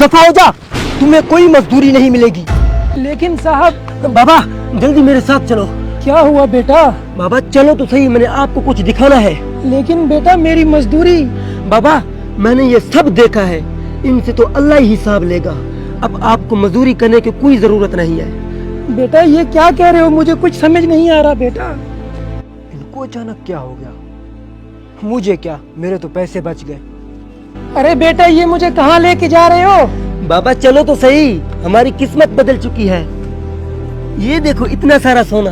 दफा हो जा, तुम्हें कोई मजदूरी नहीं मिलेगी। लेकिन साहब। बाबा जल्दी मेरे साथ चलो। क्या हुआ बेटा? बाबा चलो तो सही, मैंने आपको कुछ दिखाना है। लेकिन बेटा मेरी मजदूरी। बाबा मैंने ये सब देखा है, इनसे तो अल्लाह ही हिसाब लेगा। अब आपको मजदूरी करने की कोई जरूरत नहीं है। बेटा ये क्या कह रहे हो, मुझे कुछ समझ नहीं आ रहा बेटा। इनको अचानक क्या हो गया? मुझे क्या, मेरे तो पैसे बच गए। अरे बेटा ये मुझे कहाँ लेके जा रहे हो? बाबा चलो तो सही, हमारी किस्मत बदल चुकी है। ये देखो इतना सारा सोना।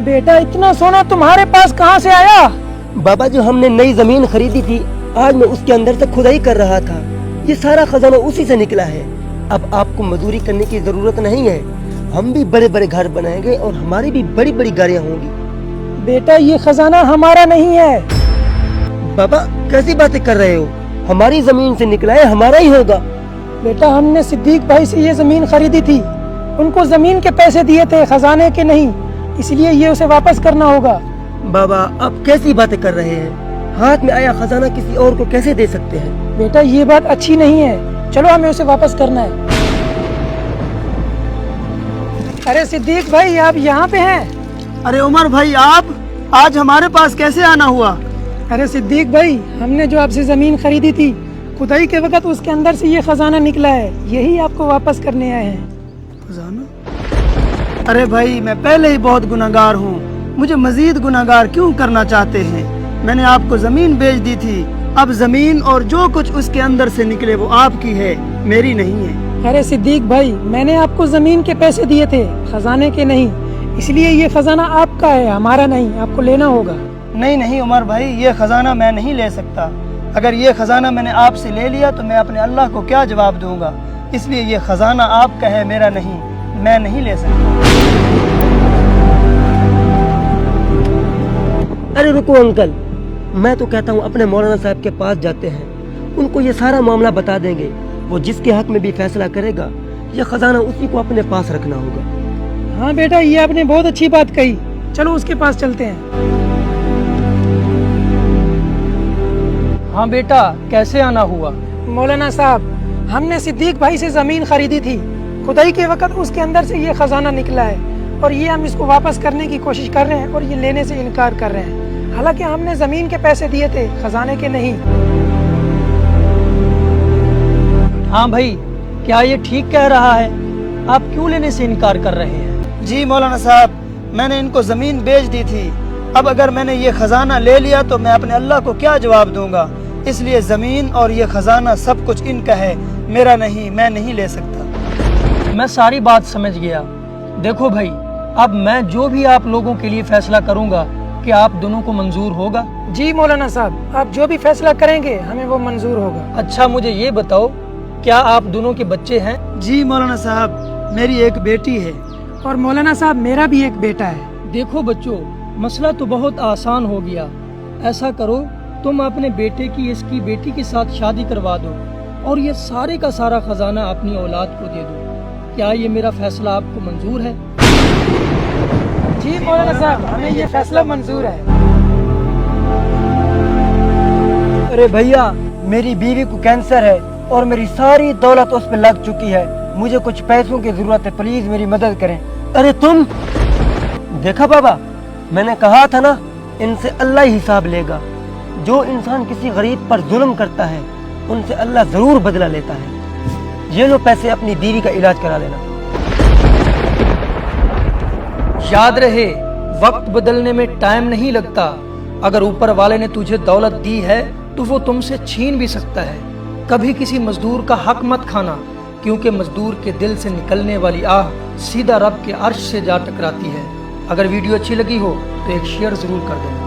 बेटा इतना सोना तुम्हारे पास कहाँ से आया? बाबा जो हमने नई जमीन खरीदी थी, आज मैं उसके अंदर से खुदाई कर रहा था, ये सारा खजाना उसी से निकला है। अब आपको मजदूरी करने की जरूरत नहीं है, हम भी बड़े बड़े घर बनाएंगे और हमारी भी बड़ी बड़ी गाड़ियाँ होंगी। बेटा ये खजाना हमारा नहीं है। बाबा कैसी बातें कर रहे हो, हमारी जमीन से निकला है, हमारा ही होगा। बेटा हमने सिद्दीक भाई से ये जमीन खरीदी थी, उनको जमीन के पैसे दिए थे, खजाने के नहीं, इसलिए ये उसे वापस करना होगा। बाबा आप कैसी बातें कर रहे हैं, हाथ में आया खजाना किसी और को कैसे दे सकते हैं? बेटा ये बात अच्छी नहीं है, चलो हमें उसे वापस करना है। अरे सिद्दीक भाई आप यहाँ पे हैं? अरे उमर भाई आप आज हमारे पास कैसे आना हुआ? अरे सिद्दीक भाई हमने जो आपसे जमीन खरीदी थी, खुदाई के वक्त उसके अंदर से ये खजाना निकला है, यही आपको वापस करने आए हैं। खजाना? अरे भाई मैं पहले ही बहुत गुनाहगार हूँ, मुझे मजीद गुनाहगार क्यों करना चाहते हैं? मैंने आपको जमीन बेच दी थी, अब जमीन और जो कुछ उसके अंदर से निकले वो आपकी है, मेरी नहीं है। अरे सिद्दीक भाई मैंने आपको जमीन के पैसे दिए थे, खजाने के नहीं, इसलिए ये खजाना आपका है, हमारा नहीं, आपको लेना होगा। नहीं नहीं उमर भाई ये खजाना मैं नहीं ले सकता, अगर ये खजाना मैंने आपसे ले लिया तो मैं अपने अल्लाह को क्या जवाब दूंगा, इसलिए ये खजाना आपका है, मेरा नहीं, मैं नहीं ले सकता। अरे रुको अंकल, मैं तो कहता हूँ अपने मौलाना साहब के पास जाते हैं, उनको ये सारा मामला बता देंगे, वो जिसके हक में भी फैसला करेगा, ये खजाना उसी को अपने पास रखना होगा। हाँ बेटा ये आपने बहुत अच्छी बात कही, चलो उसके पास चलते हैं। हाँ बेटा कैसे आना हुआ? मौलाना साहब हमने सिद्दीक भाई से जमीन खरीदी थी, खुदाई के वक्त उसके अंदर से ये खजाना निकला है और ये हम इसको वापस करने की कोशिश कर रहे हैं और ये लेने से इनकार कर रहे हैं, हालांकि हमने जमीन के पैसे दिए थे, खजाने के नहीं। हाँ भाई क्या ये ठीक कह रहा है? आप क्यों लेने से इनकार कर रहे हैं? जी मौलाना साहब मैंने इनको जमीन बेच दी थी, अब अगर मैंने ये खजाना ले लिया तो मैं अपने अल्लाह को क्या जवाब दूंगा, इसलिए जमीन और ये खजाना सब कुछ इनका है, मेरा नहीं, मैं नहीं ले सकता। मैं सारी बात समझ गया। देखो भाई अब मैं जो भी आप लोगों के लिए फैसला करूंगा, क्या आप दोनों को मंजूर होगा? जी मौलाना साहब आप जो भी फैसला करेंगे हमें वो मंजूर होगा। अच्छा मुझे ये बताओ, क्या आप दोनों के बच्चे हैं? जी मौलाना साहब मेरी एक बेटी है। और मौलाना साहब मेरा भी एक बेटा है। देखो बच्चों मसला तो बहुत आसान हो गया, ऐसा करो तुम अपने बेटे की इसकी बेटी के साथ शादी करवा दो और ये सारे का सारा खजाना अपनी औलाद को दे दो। क्या ये मेरा फैसला आपको मंजूर है? जी मौलाना साहब हमें ये फैसला मंजूर है। अरे भैया मेरी बीवी को कैंसर है और मेरी सारी दौलत उस पर लग चुकी है, मुझे कुछ पैसों की जरूरत है, प्लीज मेरी मदद करें। अरे तुम देखा बाबा, मैंने कहा था ना इनसे अल्लाह ही हिसाब लेगा, जो इंसान किसी गरीब पर जुल्म करता है उनसे अल्लाह जरूर बदला लेता है। ये लो पैसे, अपनी बीवी का इलाज करा लेना। याद रहे वक्त बदलने में टाइम नहीं लगता, अगर ऊपर वाले ने तुझे दौलत दी है तो वो तुमसे छीन भी सकता है। कभी किसी मजदूर का हक मत खाना, क्योंकि मजदूर के दिल से निकलने वाली आह सीधा रब के अर्श से जा टकराती है। अगर वीडियो अच्छी लगी हो तो एक शेयर जरूर कर देना।